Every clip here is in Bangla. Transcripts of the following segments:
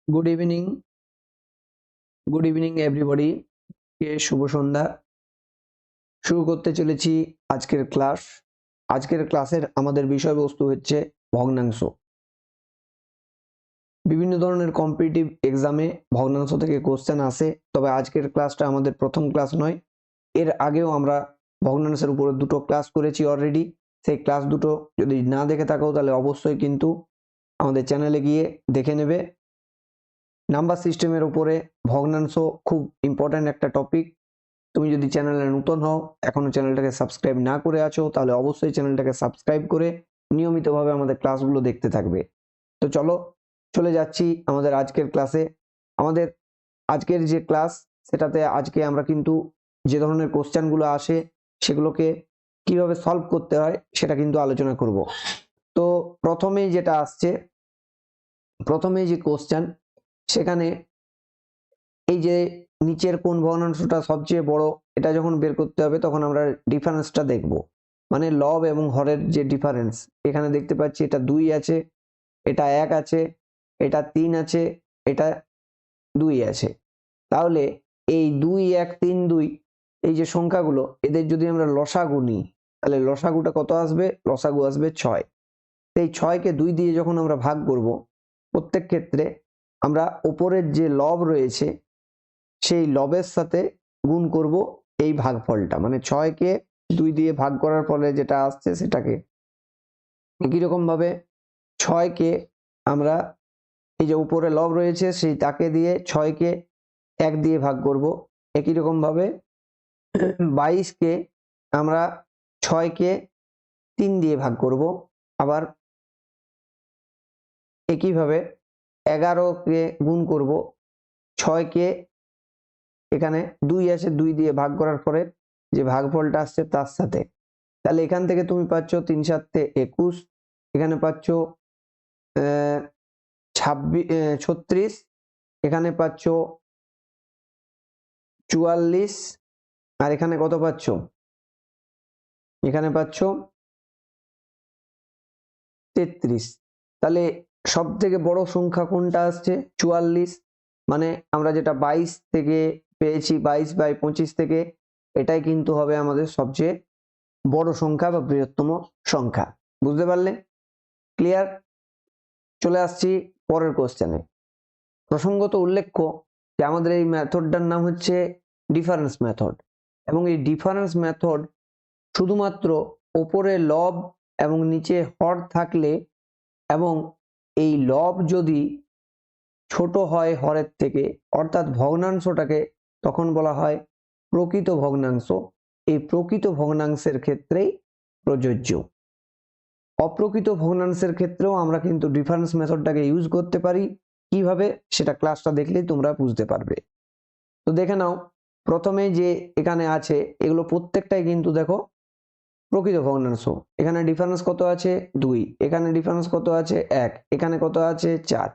গুড ইভিনিং এভরিবডি কে শুভ সন্ধ্যা। শুরু করতে চলেছি আজকের ক্লাস। আজকের ক্লাসের আমাদের বিষয়বস্তু হচ্ছে ভগ্নাংশ। বিভিন্ন ধরনের কম্পিটিটিভ এক্সামে ভগ্নাংশ থেকে কোশ্চেন আসে, তবে আজকের ক্লাসটা আমাদের প্রথম ক্লাস নয়। এর আগেও আমরা ভগ্নাংশের উপরে দুটো ক্লাস করেছি অলরেডি। সেই ক্লাস দুটো যদি না দেখে থাকো তাহলে অবশ্যই কিন্তু আমাদের চ্যানেলে গিয়ে দেখে নেবে। নাম্বার সিস্টেমের উপরে ভগ্নাংশ খুব ইম্পর্ট্যান্ট একটা টপিক। তুমি যদি চ্যানেলে নতুন হও, এখনো চ্যানেলটাকে সাবস্ক্রাইব না করে আছো, তাহলে অবশ্যই চ্যানেলটাকে সাবস্ক্রাইব করে নিয়মিতভাবে আমাদের ক্লাসগুলো দেখতে থাকবে। তো চলো চলে যাচ্ছি আমাদের আজকের ক্লাসে। আমাদের আজকের যে ক্লাস, সেটাতে আজকে আমরা কিন্তু যে ধরনের কোশ্চেনগুলো আসে সেগুলোকে কিভাবে সলভ করতে হয় সেটা কিন্তু আলোচনা করব। তো প্রথমেই যেটা আসছে, প্রথমেই যে কোশ্চেন, সেখানে এই যে নিচের কোন ভগ্নাংশটা সবচেয়ে বড়, এটা যখন বের করতে হবে তখন আমরা ডিফারেন্সটা দেখব, মানে লব এবং হরের যে ডিফারেন্স। এখানে দেখতে পাচ্ছি এটা 2 আছে, এটা 1 আছে, এটা 3 আছে, এটা 2 আছে। তাহলে এই 2, 1, 3, 2 এই যে সংখ্যাগুলো, এদের যদি আমরা লসাগু নিই তাহলে লসাগুটা কত আসবে? লসাগু আসবে 6। এই 6কে 2 দিয়ে যখন আমরা ভাগ করব, প্রত্যেক ক্ষেত্রে আমরা উপরের যে লব রয়েছে সেই লবের সাথে গুণ করব এই ভাগফলটা, মানে 6কে 2 দিয়ে ভাগ করার ফলে যেটা আসছে সেটাকে। একই রকম ভাবে 6কে আমরা এই যে উপরে লব রয়েছে সেই তাকে দিয়ে 6কে 1 দিয়ে ভাগ করব। একই রকম ভাবে 22কে আমরা 6কে 3 দিয়ে ভাগ করব। আবার একইভাবে 11কে গুণ করব 6কে, এখানে 2 আছে, 2 দিয়ে ভাগ করার পরে যে ভাগফলটা আসছে তার সাথে। তাহলে এখান থেকে তুমি পাচ্ছ 3 7 21, এখানে পাচ্ছ 36, এখানে পাচ্ছ 44, আর এখানে কত পাচ্ছ? এখানে পাচ্ছ 33। তাহলে সব থেকে বড় সংখ্যা কোনটা আসছে? 44। মানে আমরা যেটা 22 থেকে পেয়েছি, 22/25 থেকে, এটাই কিন্তু হবে আমাদের সবচেয়ে বড় সংখ্যা বা বৃহত্তম সংখ্যা। বুঝতে পারলে? ক্লিয়ার? চলে আসছি পরের কোশ্চেনে। প্রসঙ্গত উল্লেখ্য যে আমাদের এই মেথডটার নাম হচ্ছে ডিফারেন্স মেথড, এবং এই ডিফারেন্স মেথড শুধুমাত্র ওপরে লব এবং নিচে হর থাকলে, এবং এই লব যদি ছোট হয় হরের থেকে, অর্থাৎ ভগ্নাংশটাকে তখন বলা হয় প্রকৃত ভগ্নাংশ। এই প্রকৃত ভগ্নাংশের ক্ষেত্রেই প্রযোজ্য। অপ্রকৃত ভগ্নাংশের ক্ষেত্রেও আমরা কিন্তু ডিফারেন্স মেথডটাকে ইউজ করতে পারি। কিভাবে সেটা ক্লাসটা দেখলেই তোমরা বুঝতে পারবে। তো দেখে নাও, প্রথমে যে এখানে আছে এগুলো প্রত্যেকটাই কিন্তু দেখো প্রকৃত ভগ্নাংশ। এখানে ডিফারেন্স কত আছে? 2। এখানে ডিফারেন্স কত আছে? 1। এখানে কত আছে? 4।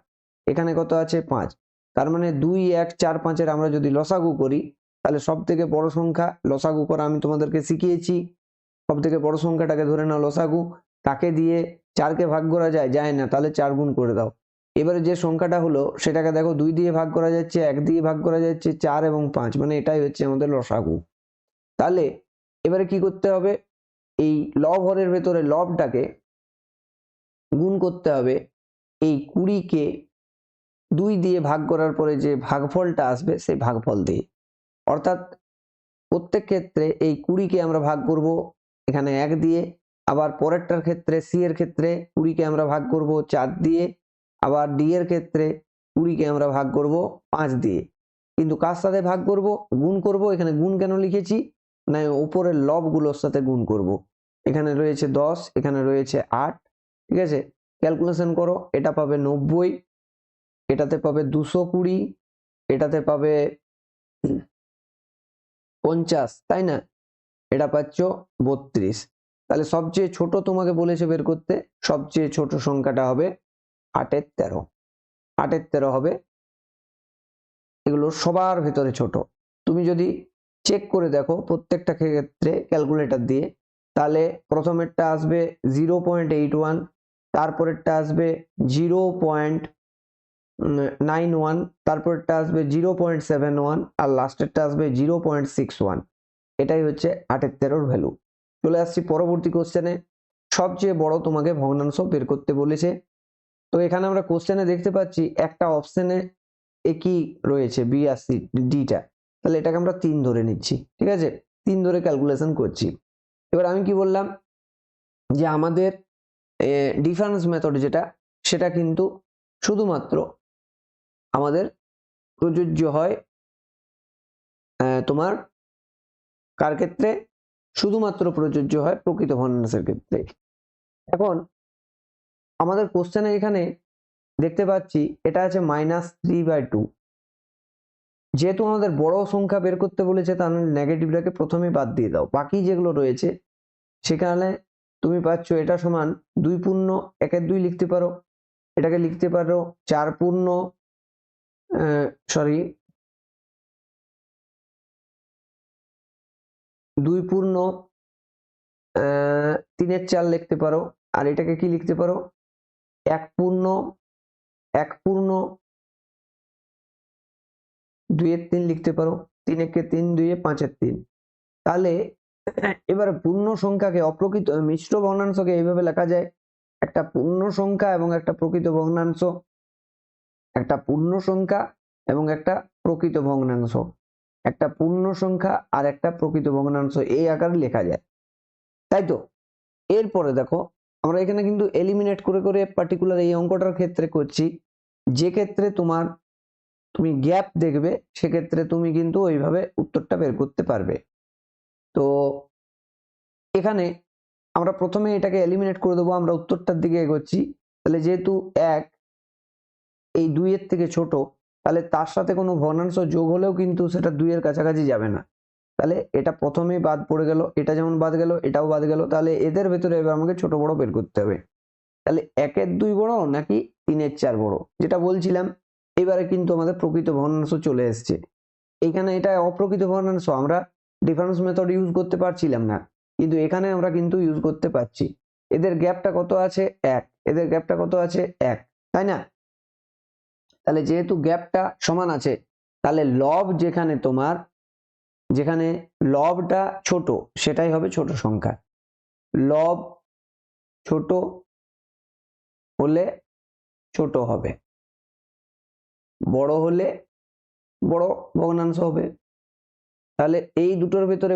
এখানে কত আছে? 5। তার মানে 2, 1, 4, 5 এর আমরা যদি লসাগু করি, তাহলে সব থেকে বড় সংখ্যা লসাগু করা আমি তোমাদেরকে শিখিয়েছি। সব থেকে বড় সংখ্যাটাকে ধরে নাও লসাগু, তাকে দিয়ে 4কে ভাগ করা যায়? যায় না, তাহলে 4 গুণ করে দাও। এবারে যে সংখ্যাটা হলো সেটাকে দেখো 2 দিয়ে ভাগ করা যাচ্ছে, 1 দিয়ে ভাগ করা যাচ্ছে, 4 এবং 5, মানে এটাই হচ্ছে আমাদের লসাগু। তাহলে এবারে কি করতে হবে? এই লব হরের ভেতরে লবটাকে গুণ করতে হবে এই 20কে 2 দিয়ে ভাগ করার পরে যে ভাগফলটা আসবে সেই ভাগফল দিয়ে। অর্থাৎ প্রত্যেক ক্ষেত্রে এই 20কে আমরা ভাগ করব এখানে 1 দিয়ে, আবার পরেরটার ক্ষেত্রে সি এর ক্ষেত্রে 20কে আমরা ভাগ করব 4 দিয়ে, আবার ডি এর ক্ষেত্রে 20কে আমরা ভাগ করব 5 দিয়ে। কিন্তু কার সাথে ভাগ করব? গুণ করব। এখানে গুণ কেন লিখেছি? না, উপরের লবগুলোর সাথে গুণ করব। এখানে রয়েছে 10, এখানে রয়েছে 8, ঠিক আছে? ক্যালকুলেশন করো, এটা পাবে 90, এটাতে পাবে 220, এটাতে পাবে 50, তাই না? এটা পাচ্ছ 32। তাহলে সবচেয়ে ছোট তোমাকে বলেছে বের করতে, সবচেয়ে ছোট সংখ্যাটা হবে 8 এর 13। 8 এর 13 হবে, এগুলো সবার ভেতরে ছোট। তুমি যদি চেক করে দেখো প্রত্যেকটা ক্ষেত্রে ক্যালকুলেটর দিয়ে, তাহলে প্রথমেরটা আসবে 0.81, তারপরেরটা আসবে 91, তারপরটা আসবে 0.71 আর লাস্টেরটা আসবে 0.61। এটাই হচ্ছে 8-এর ভ্যালু। চলে আসছি পরবর্তী কোশ্চেনে। সবচেয়ে বড় তোমাকে ভগ্নাংশ বের করতে বলেছে। তো এখানে আমরা কোশ্চেনে দেখতে পাচ্ছি একটা অপশনে একই রয়েছে, বি আর সি ডিটা, তাহলে এটাকে আমরা 3 ধরে নিচ্ছি। ঠিক আছে, 3 ধরে ক্যালকুলেশন করছি। এবার আমি কি বললাম যে আমাদের ডিফারেন্স মেথড যেটা, সেটা কিন্তু শুধুমাত্র আমাদের প্রযোজ্য হয় তোমার কার ক্ষেত্রে, শুধুমাত্র প্রযোজ্য হয় প্রকৃত ভগ্নাংশের ক্ষেত্রে। এখন আমাদের কোশ্চেনে এখানে দেখতে পাচ্ছি এটা আছে -3/2। যেহেতু আমাদের বড় সংখ্যা বের করতে বলেছে, তাহলে নেগেটিভটাকে প্রথমেই বাদ দিয়ে দাও। বাকি যেগুলো রয়েছে সেখানে তুমি পাচ্ছ এটা সমান 2 পূর্ণ 1/2 লিখতে পারো, এটাকে লিখতে পারো 4 পূর্ণ 2 পূর্ণ 3/4 লিখতে পারো, আর এটাকে কি লিখতে পারো 1 পূর্ণ 2/3 লিখতে পারো। 3 2 5/3। তাহলে এবারে পূর্ণ সংখ্যাকে অপ্রকৃত মিশ্র ভগ্নাংশকে এইভাবে লেখা যায়, একটা পূর্ণ সংখ্যা এবং একটা প্রকৃত ভগ্নাংশ, একটা পূর্ণ সংখ্যা এবং একটা প্রকৃত ভগ্নাংশ, একটা পূর্ণ সংখ্যা আর একটা প্রকৃত ভগ্নাংশ, এই আকারে লেখা যায়, তাই তো? এরপরে দেখো আমরা এখানে কিন্তু এলিমিনেট করে করে পার্টিকুলার এই অঙ্কটার ক্ষেত্রে করছি। যে ক্ষেত্রে তুমি গ্যাপ দেখবে, সেক্ষেত্রে তুমি কিন্তু ওইভাবে উত্তরটা বের করতে পারবে। তো এখানে আমরা প্রথমে এটাকে এলিমিনেট করে দেবো, আমরা উত্তরটার দিকে এগোচ্ছি। তাহলে যেহেতু 1 এই 2 এর থেকে ছোট, তাহলে তার সাথে কোনো ভগ্নাংশ যোগ হলেও কিন্তু সেটা 2 এর কাছাকাছি যাবে না। তাহলে এটা প্রথমেই বাদ পড়ে গেল, এটা যেমন বাদ গেল এটাও বাদ গেল। তাহলে এদের ভেতরে এবার আমাকে ছোট বড় বের করতে হবে। তাহলে 1/2 বড় নাকি 3/4 বড়, যেটা বলছিলাম। এবারে কিন্তু আমাদের প্রকৃত ভগ্নাংশ চলে এসছে। এখানে এটা অপ্রকৃত ভগ্নাংশ, আমরা ডিফারেন্স মেথড ইউজ করতে পারছিলাম না, কিন্তু এখানে আমরা কিন্তু ইউজ করতে পারছি। এদের গ্যাপটা কত আছে 1, এদের গ্যাপটা কত আছে 1, তাই না? তাহলে যেহেতু গ্যাপটা সমান আছে, তাহলে লব যেখানে লবটা ছোট, সেটাই হবে ছোট সংখ্যা। লব ছোট হলে ছোট হবে, বড় হলে বড় ভগ্নাংশ হবে। তাহলে এই দুটোর ভেতরে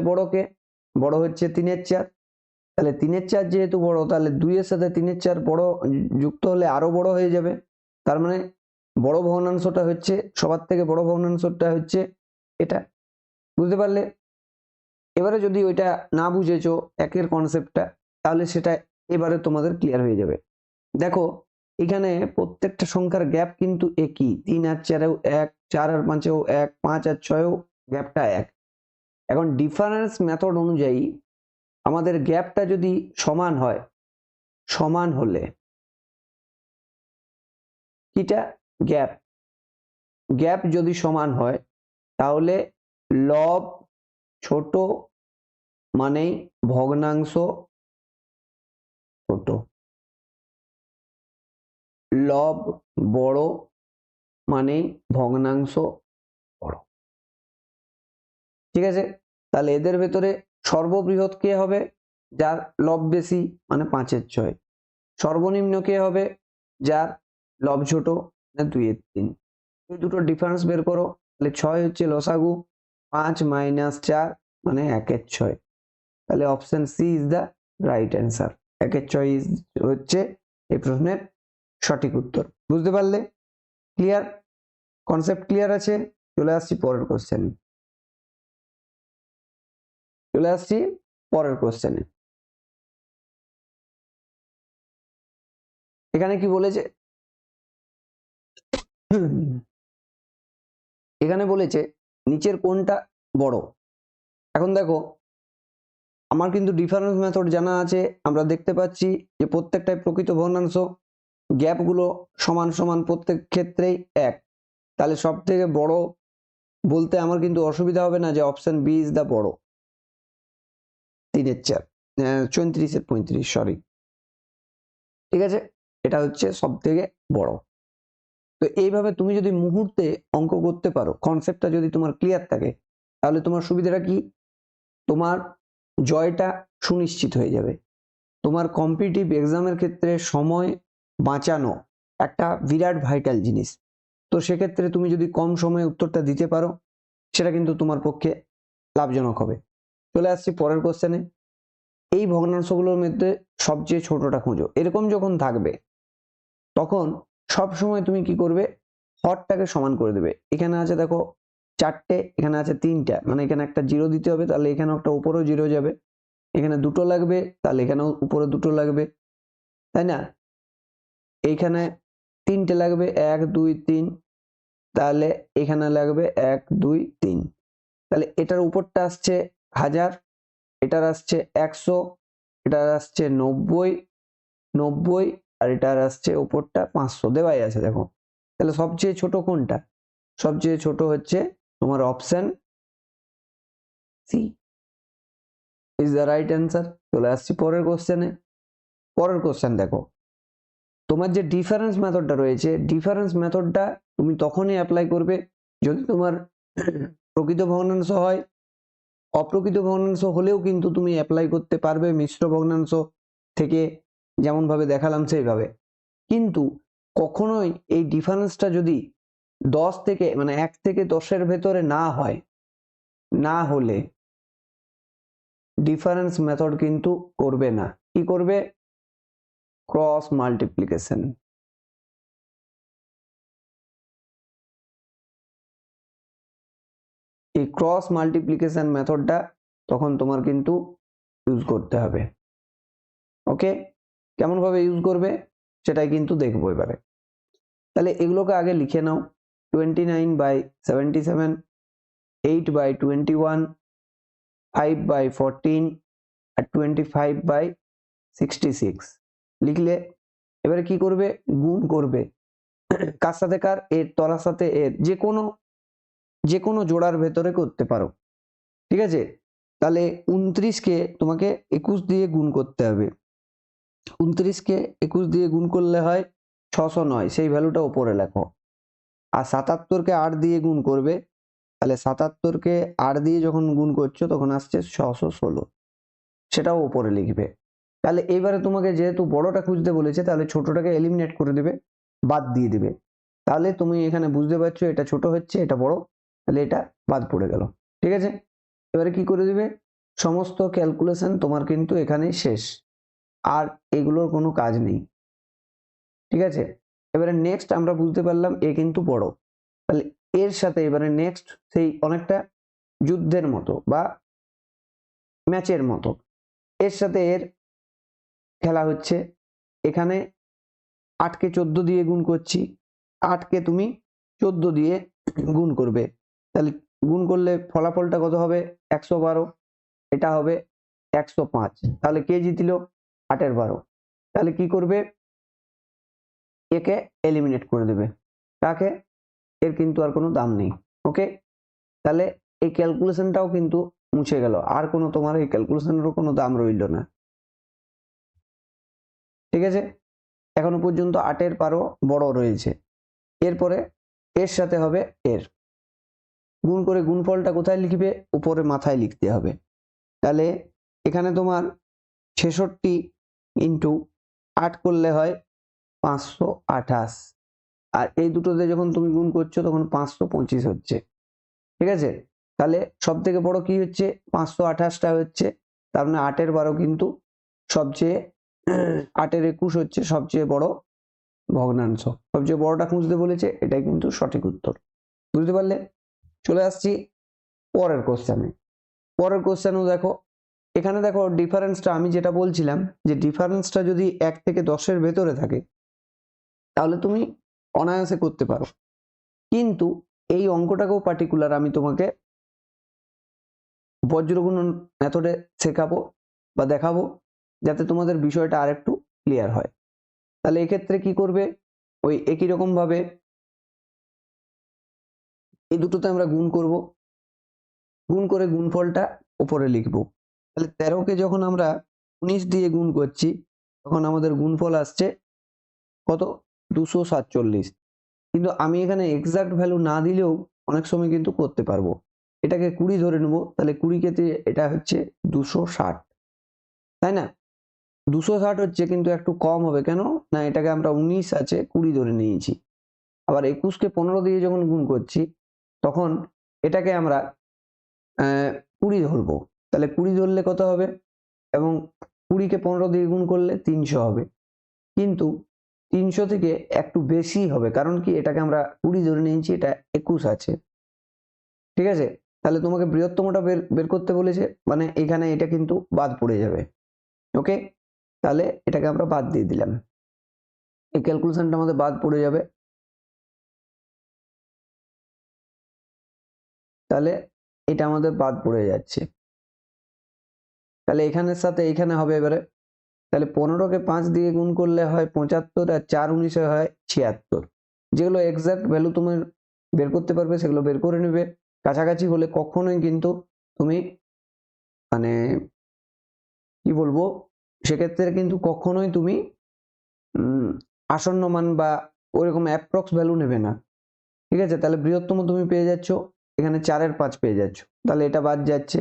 বড় হচ্ছে 3/4। তাহলে 3/4 যেহেতু বড়, তাহলে 2 এর সাথে 3/4 বড় যুক্ত হলে আরো বড় হয়ে যাবে। তার মানে বড় ভগ্নাংশটা হচ্ছে, সবার থেকে বড় ভগ্নাংশটা হচ্ছে এটা। বুঝতে পারলে? এবারে যদি ওইটা না বুঝেছো একের কনসেপ্টটা, তাহলে সেটা এবারে তোমাদের ক্লিয়ার হয়ে যাবে। দেখো এখানে প্রত্যেকটা সংখ্যার গ্যাপ কিন্তু একই, 3 আর 4-এও 1, 4 আর 5-এও 1, 5 আর 6-এও গ্যাপটা 1। এখন ডিফারেন্স মেথড অনুযায়ী আমাদের গ্যাপটা যদি সমান হয়, সমান হলে কিটা গ্যাপ যদি সমান হয়, তাহলে লব ছোট মানেই ভগ্নাংশ ছোট, লব বড় মানেই ভগ্নাংশ বড়। ঠিক আছে? তাহলে এদের ভেতরে সর্ববৃহৎ কে হবে? যার লব বেশি, মানে 5/6। সর্বনিম্ন কে হবে? যার লব ছোট, মানে 2/3। এই দুটো ডিফারেন্স বের করো। তাহলে 6 হচ্ছে লসাগু, 5 - 4 মানে 1/6। তাহলে option C is the right answer. 1/6 হচ্ছে এই প্রশ্নের সঠিক উত্তর। বুঝতে পারলে? ক্লিয়ার? কনসেপ্ট ক্লিয়ার আছে? চলে আসছি পরের কোশ্চেনে। এখানে কি বলেছে? এখানে বলেছে নিচের কোনটা বড়। এখন দেখো আমার কিন্তু ডিফারেন্স মেথড জানা আছে, আমরা দেখতে পাচ্ছি যে প্রত্যেকটাই প্রকৃত ভগ্নাংশ, গ্যাপগুলো সমান সমান প্রত্যেক ক্ষেত্রেই 1। তাহলে সব থেকে বড় বলতে আমার কিন্তু অসুবিধা হবে না, যে অপশন বি ইজ দ্য বড়, 3/4 34/35, সরি। ঠিক আছে, এটা হচ্ছে সব থেকে বড়। তো এইভাবে তুমি যদি মুহূর্তে অঙ্ক করতে পারো, কনসেপ্টটা যদি তোমার ক্লিয়ার থাকে, তাহলে তোমার সুবিধাটা কি, তোমার জয়টা সুনিশ্চিত হয়ে যাবে। তোমার কম্পিটিটিভ এক্সামের ক্ষেত্রে সময় বাঁচানো একটা বিরাট ভাইটাল জিনিস। তো সেক্ষেত্রে তুমি যদি কম সময়ে উত্তরটা দিতে পারো, সেটা কিন্তু তোমার পক্ষে লাভজনক হবে। চলে আসছি পরের কোশ্চেনে। এই ভগ্নাংশগুলোর মধ্যে সবচেয়ে ছোটটা খোঁজো। এরকম যখন থাকবে তখন সব সময় তুমি কি করবে, হরটাকে সমান করে দেবে। এখানে আছে দেখো 4টে, এখানে আছে 3টা, মানে এখানে একটা জিরো দিতে হবে, তাহলে এখানে একটা উপরেও জিরো যাবে। এখানে 2টো লাগবে, তাহলে এখানেও উপরে 2টো লাগবে, তাই না? এইখানে 3টে লাগবে, 1 2 3, তাহলে এখানে লাগবে 1 2 3। তাহলে এটার উপরটা আসছে 1000, এটার আসছে 100, এটার আসছে 90 90, আর এটার আসছে উপরটা 500 দেওয়াই আছে দেখো। তাহলে সবচেয়ে ছোট কোনটা? সবচেয়ে ছোট হচ্ছে তোমার option C is the right answer. চলে আসছি পরের কোশ্চেনে। পরের কোশ্চেন দেখো, তোমার যে ডিফারেন্স মেথডটা রয়েছে, ডিফারেন্স মেথডটা তুমি তখনই অ্যাপ্লাই করবে যদি তোমার প্রকৃত ভগ্নাংশ হয়। অপ্রকৃত ভগ্নাংশ হলেও কিন্তু তুমি অ্যাপ্লাই করতে পারবে মিশ্র ভগ্নাংশ থেকে, যেমন ভাবে দেখালাম সেইভাবে। কিন্তু কখনোই এই ডিফারেন্সটা যদি 10 থেকে মানে 1 থেকে 10-এর ভেতরে না হয়, না হলে ডিফারেন্স মেথড কিন্তু করবে না। কি করবে? Cross multiplication. এই ক্রস মাল্টিপ্লিকেশন মেথডটা তখন তোমার কিন্তু ইউজ করতে হবে। ওকে, কেমন ভাবে ইউজ করবে সেটাই কিন্তু দেখবো এবারে। তাহলে এগুলোকে আগে লিখে নাও। 29/77, 8/21, 5/14 আর 25/66 লিখলে এবারে কি করবে? গুণ করবে। কার সাথে কার? এর তলার সাথে এর, যে কোনো জোড়ার ভেতরে করতে পারো, ঠিক আছে? তাহলে 29কে তোমাকে 21 দিয়ে গুণ করতে হবে। 29কে 21 দিয়ে গুণ করলে হয় 609, সেই ভ্যালুটা উপরে লেখো। আর 77কে 8 দিয়ে গুণ করবে, তাহলে 77কে 8 দিয়ে যখন গুণ করছো তখন আসছে 616, সেটাও উপরে লিখবে। তাহলে এইবারে তোমাকে যেহেতু বড়টা খুঁজতে বলেছে, তাহলে ছোটটাকে এলিমিনেট করে দেবে, বাদ দিয়ে দেবে। তাহলে তুমি এখানে বুঝতে পারছো এটা ছোট হচ্ছে, এটা বড়, তাহলে এটা বাদ পড়ে গেল। ঠিক আছে, এবারে কি করে দিবে? সমস্ত ক্যালকুলেশন তোমার কিন্তু এখানে শেষ, আর এগুলোর কোনো কাজ নেই। ঠিক আছে, এবারে নেক্সট আমরা বুঝতে পারলাম এ কিন্তু বড়, তাহলে এর সাথে এবারে নেক্সট সেই অনেকটা যুদ্ধের মতো বা ম্যাচের মতো এর সাথে এর খেলা হচ্ছে। এখানে 8কে 14 দিয়ে গুণ করছি, 8কে তুমি 14 দিয়ে গুণ করবে, তাহলে গুণ করলে ফলাফলটা কত হবে? 112, এটা হবে 105। তাহলে কে জিতল? 8-এর 12। তাহলে কি করবে? একে এলিমিনেট করে দেবে। কাকে? এর কিন্তু আর কোনো দাম নেই। ওকে, তাহলে এই ক্যালকুলেশনটাও কিন্তু মুছে গেল, আর কোনো তোমার এই ক্যালকুলেশনেরও কোনো দাম রইল না। ঠিক আছে, এখনো পর্যন্ত 8-এর 12 বড় রয়েছে, এরপরে এর সাথে হবে এর গুণ করে গুণফলটা কোথায় লিখবে? উপরে মাথায় লিখতে হবে। তাহলে এখানে তোমার 66 ইন্টু 8 করলে হয় 528, আর এই দুটোতে যখন তুমি গুণ করছো তখন 525 হচ্ছে। ঠিক আছে, তাহলে সব থেকে বড় কি হচ্ছে? 528টা হচ্ছে, তার মানে 8-এর 12 কিন্তু সবচেয়ে 8-এর 21 হচ্ছে সবচেয়ে বড় ভগ্নাংশ। সবচেয়ে বড়টা খুঁজতে বলেছে, এটাই কিন্তু সঠিক উত্তর। বুঝতে পারলে? চলে আসছি পরের কোশ্চেনে। পরের কোশ্চেনও দেখো, এখানে দেখো ডিফারেন্সটা আমি যেটা বলছিলাম, যে ডিফারেন্সটা যদি 1 থেকে 10-এর ভেতরে থাকে তাহলে তুমি অনায়াসে করতে পারো। কিন্তু এই অঙ্কটাকেও পার্টিকুলার আমি তোমাকে বজ্রগুণন মেথডে শেখাবো বা দেখাবো, যাতে তোমাদের বিষয়টা আরেকটু ক্লিয়ার হয়। তাহলে এক্ষেত্রে কি করবে? ওই একই রকম ভাবে এই দুটোতে আমরা গুণ করব, গুণ করে গুণফলটা উপরে লিখব। তাহলে 13কে যখন আমরা 19 দিয়ে গুণ করছি তখন আমাদের গুণফল আসছে কত? 247। কিন্তু আমি এখানে এক্সাক্ট ভ্যালু না দিলেও অনেক সময় কিন্তু করতে পারবো। এটাকে 20 ধরে নেবো, তাহলে 20 কে এটা হচ্ছে 260, তাই না? 260 হচ্ছে, কিন্তু একটু কম হবে কেন না, এটাকে আমরা 19 আছে 20 ধরে নিয়েছি। আবার 21 কে 15 দিয়ে যখন গুণ করছি তখন এটাকে আমরা 20 ধরবো, তাহলে 20 ধরলে কত হবে, এবং 20 কে 15 দিয়ে গুণ করলে 300 হবে। কিন্তু 300 থেকে একটু বেশি হবে, কারণ কি, এটাকে আমরা 20 ধরে নিয়েছি, এটা 21 আছে, ঠিক আছে? তাহলে তোমাকে বৃহত্তমটা বের করতে বলেছে, মানে এখানে এটা কিন্তু বাদ পড়ে যাবে। ওকে, তাহলে এটাকে আমরা বাদ দিয়ে দিলাম, এই ক্যালকুলেশনটা আমাদের বাদ পড়ে যাবে। তাহলে এটা আমাদের বাদ পড়ে যাচ্ছে, তাহলে এখানের সাথে এখানে হবে এবারে। তাহলে 15 কে 5 দিয়ে গুণ করলে হয় 75, আর 4 19 হয় 76। যেগুলো এক্সাক্ট ভ্যালু তুমি বের করতে পারবে সেগুলো বের করে নেবে। কাছাকাছি হলে কখনোই কিন্তু তুমি মানে কি বলবো, সেক্ষেত্রে কিন্তু কখনোই তুমি আসন্ন মান বা ওইরকম অ্যাপ্রক্স ভ্যালু নেবে না, ঠিক আছে? তাহলে বৃহত্তম তুমি পেয়ে যাচ্ছ এখানে 4 এর 5 পেয়ে যাচ্ছ, তাহলে এটা বাদ যাচ্ছে।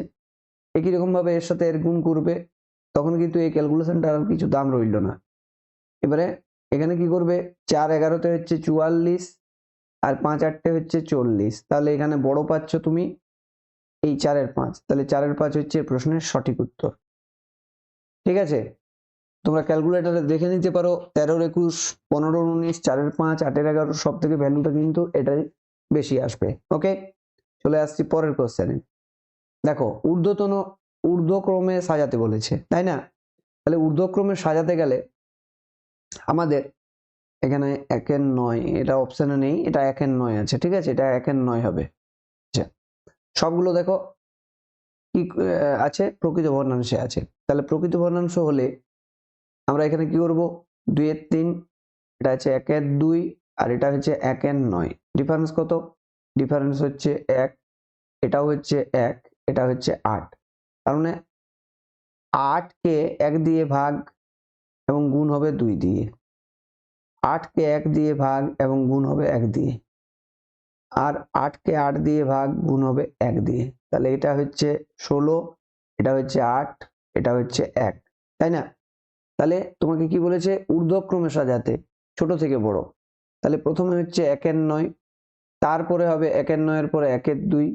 একই রকম ভাবে এর সাথে এর গুণ করবে, তখন কিন্তু এই ক্যালকুলেশনটা আর কিছু দাম রইল না। এবারে এখানে কি করবে, 4 11 হচ্ছে 44, আর 5 8 হচ্ছে 40, তাহলে এখানে বড় পাচ্ছ তুমি এই 4 এর 5, তাহলে 4 এর 5 হচ্ছে প্রশ্নের সঠিক উত্তর। ঠিক আছে, তোমরা ক্যালকুলেটরে দেখে নিতে পারো, 13 21 15 19 4 এর 5 8 এর 11 সব থেকে ভ্যালুটা কিন্তু এটাই বেশি আসবে। ওকে, চলে আসছি পরের কোশ্চেনে। দেখো, ঊর্ধ্বক্রমে সাজাতে বলেছে, তাই না? তাহলে ঊর্ধ্বক্রমে সাজাতে গেলে আমাদের এখানে 1 এর 9, এটা অপশনে নেই, এটা 1 এর 9 আছে, ঠিক আছে? এটা 1 এর 9 হবে। আচ্ছা, সবগুলো দেখো কি আছে, প্রকৃত ভগ্নাংশে আছে। তাহলে প্রকৃত ভগ্নাংশ হলে আমরা এখানে কি করব, 2 এর 3, এটা হচ্ছে 1 এর 2, আর এটা হচ্ছে 1 এর 9। ডিফারেন্স কত? ডিফারেন্স হচ্ছে 1, এটাও হচ্ছে 1, এটা হচ্ছে 8। তার মানে 8 কে 1 দিয়ে ভাগ এবং গুণ হবে 2 দিয়ে, 8 কে 1 দিয়ে ভাগ এবং গুণ হবে 1 দিয়ে, আর 8 কে 8 দিয়ে ভাগ গুণ হবে 1 দিয়ে। তাহলে এটা হচ্ছে 16, এটা হচ্ছে 8, এটা হচ্ছে 1, তাই না? তাহলে তোমাকে কি বলেছে, ঊর্ধ্বক্রমে সাজাতে ছোট থেকে বড়। তাহলে প্রথমে হচ্ছে 1 এর 9, তারপরে হবে 1 এর 9 এর পরে 1 এর 2,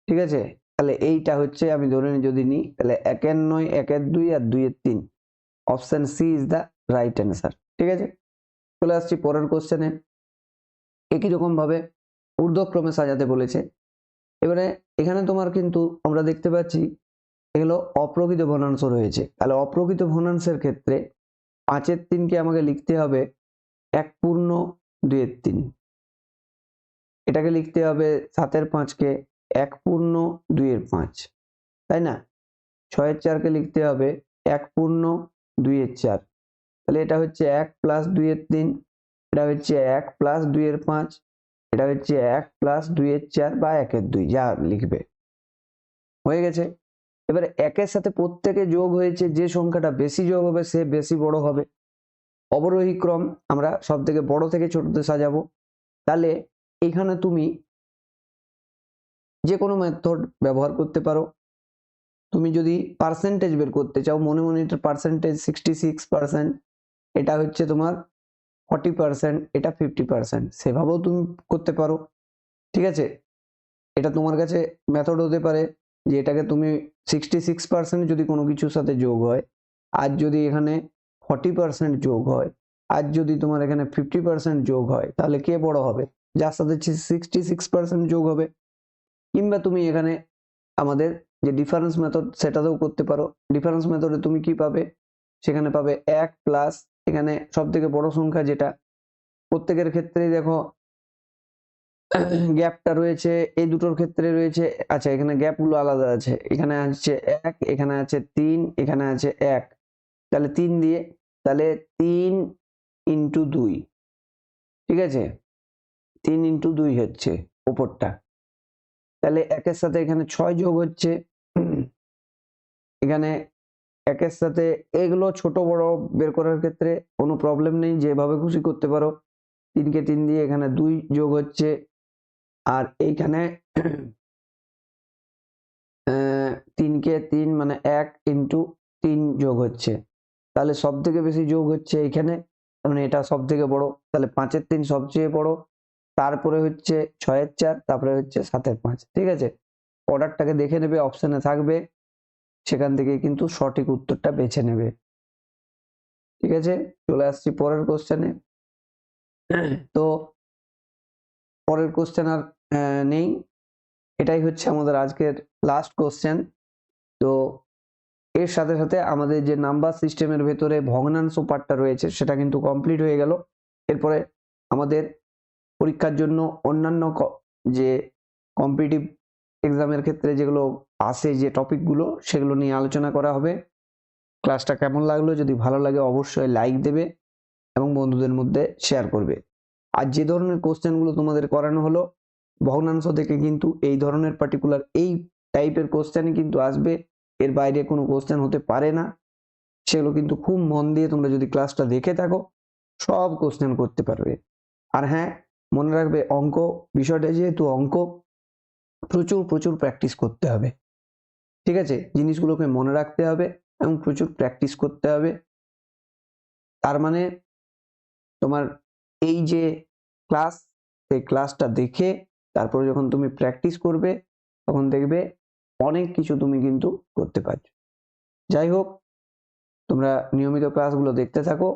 ঠিক আছে? তাহলে এইটা হচ্ছে, আমি ধরে নিই যদি নিই, তাহলে 1 এর 9 1 এর 2 আর 2 এর 3, option C is the right answer. ঠিক আছে, চলে আসছি পরের কোশ্চেনে। একই রকম ভাবে ঊর্ধ্বক্রমে সাজাতে বলেছে। এবারে এখানে তোমার কিন্তু আমরা দেখতে পাচ্ছি এগুলো অপ্রকৃত ভগ্নাংশ রয়েছে। তাহলে অপ্রকৃত ভগ্নাংশের ক্ষেত্রে 5 এর 3 কে আমাকে লিখতে হবে 1 পূর্ণ 2 এর 3, এটাকে লিখতে হবে 7 এর 5 কে 1 পূর্ণ 2 এর 5, তাই না? 6 এর 4 কে লিখতে হবে 1 পূর্ণ 2 এর 4, তাহলে এটা হচ্ছে 1 প্লাস 2 এর 3, এটা হচ্ছে 1 প্লাস 2 এর 5, এটা হচ্ছে 1 প্লাস 2 এর 4 বা 1 এর 2, যা লিখবে। হয়ে গেছে। এবারে 1 এর সাথে প্রত্যেকে যোগ হয়েছে, যে সংখ্যাটা বেশি যোগ হবে সে বেশি বড় হবে। অবরোহী ক্রম, আমরা সব থেকে বড় থেকে ছোটতে সাজাবো। তাহলে এখানে তুমি যে কোনো মেথড ব্যবহার করতে পারো। তুমি যদি পার্সেন্টেজ বের করতে চাও, মনে মনে এটার পার্সেন্টেজ 66%, এটা হচ্ছে তোমার 40%, এটা 50%, সেভাবেও তুমি করতে পারো। ঠিক আছে, এটা তোমার কাছে মেথড হতে পারে যে এটাকে তুমি 66% যদি কোনো কিছুর সাথে যোগ হয়, আর যদি এখানে 40% যোগ হয়, আর যদি তোমার এখানে 50% যোগ হয়, তাহলে কে বড় হবে? যার সাথে 66% যোগ হবে। কিংবা তুমি এখানে আমাদের যে ডিফারেন্স মেথড সেটাতেও করতে পারো। ডিফারেন্স মেথডে তুমি কি পাবে, সেখানে পাবে 1 প্লাস এখানে সব থেকে বড় সংখ্যা যেটা, প্রত্যেকের ক্ষেত্রেই দেখো গ্যাপটা রয়েছে, এই দুটোর ক্ষেত্রে রয়েছে। আচ্ছা, এখানে গ্যাপগুলো আলাদা আছে, এখানে আছে 1, এখানে আছে 3, এখানে আছে 1, তাহলে 3 দিয়ে, তাহলে 3 ইন্টু 2, ঠিক আছে? 3 ইন্টু 2 হচ্ছে উপরটা, তাহলে 1 এর সাথে এখানে 6 যোগ হচ্ছে, এখানে 1 এর সাথে, এগুলো ছোট বড় বের করার ক্ষেত্রে কোনো প্রবলেম নেই, যেভাবে খুশি করতে পারো। 3 কে 3 দিয়ে এখানে 2 যোগ হচ্ছে, আর এইখানে 3 কে 3 মানে 1 ইন্টু 3 যোগ হচ্ছে, তাহলে সব থেকে বেশি যোগ হচ্ছে এইখানে, মানে এটা সব থেকে বড়, তাহলে 5-এর 3 সবচেয়ে বড়, তারপরে হচ্ছে 6-এর 4, তারপরে হচ্ছে 7-এর 5। ঠিক আছে, অর্ডারটাকে দেখে নেবে, অপশনে থাকবে, সেখান থেকে কিন্তু সঠিক উত্তরটা বেছে নেবে। ঠিক আছে, চলে আসছি পরের কোশ্চেনে। তো পরের কোশ্চেন আর নেই, এটাই হচ্ছে আমাদের আজকের লাস্ট কোশ্চেন। তো এর সাথে সাথে আমাদের যে নাম্বার সিস্টেমের ভেতরে ভগ্নাংশ পার্টটা রয়েছে সেটা কিন্তু কমপ্লিট হয়ে গেল। এরপরে আমাদের পরীক্ষার জন্য অন্যান্য যে কম্পিটিটিভ এক্সামের ক্ষেত্রে যেগুলো আসে, যে টপিকগুলো, সেগুলো নিয়ে আলোচনা করা হবে। ক্লাসটা কেমন লাগলো? যদি ভালো লাগে অবশ্যই লাইক দেবে এবং বন্ধুদের মধ্যে শেয়ার করবে। আর যে ধরনের কোশ্চেনগুলো তোমাদের করানো হলো ভগ্নাংশ থেকে, কিন্তু এই ধরনের পার্টিকুলার এই টাইপের কোশ্চেনই কিন্তু আসবে, এর বাইরে কোনো কোশ্চেন হতে পারে না। সেগুলো কিন্তু খুব মন দিয়ে তোমরা যদি ক্লাসটা দেখে থাকো সব কোশ্চেন করতে পারবে। আর হ্যাঁ, মনে রাখবে অঙ্ক বিষয়টা যেহেতু অঙ্ক, প্রচুর প্রচুর প্র্যাকটিস করতে হবে। ঠিক আছে, জিনিসগুলোকে মনে রাখতে হবে এবং প্রচুর প্র্যাকটিস করতে হবে। তার মানে তোমার এই যে ক্লাস, সেই ক্লাসটা দেখে তারপরে যখন তুমি প্র্যাকটিস করবে তখন দেখবে অনেক কিছু তুমি কিন্তু করতে পারছো। যাই হোক, তোমরা নিয়মিত ক্লাসগুলো দেখতে থাকো,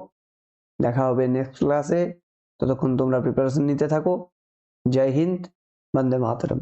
দেখা হবে নেক্সট ক্লাসে। ততক্ষণ তোমরা প্রিপারেশন নিতে থাকো। জয় হিন্দ, বন্দে মাতরম।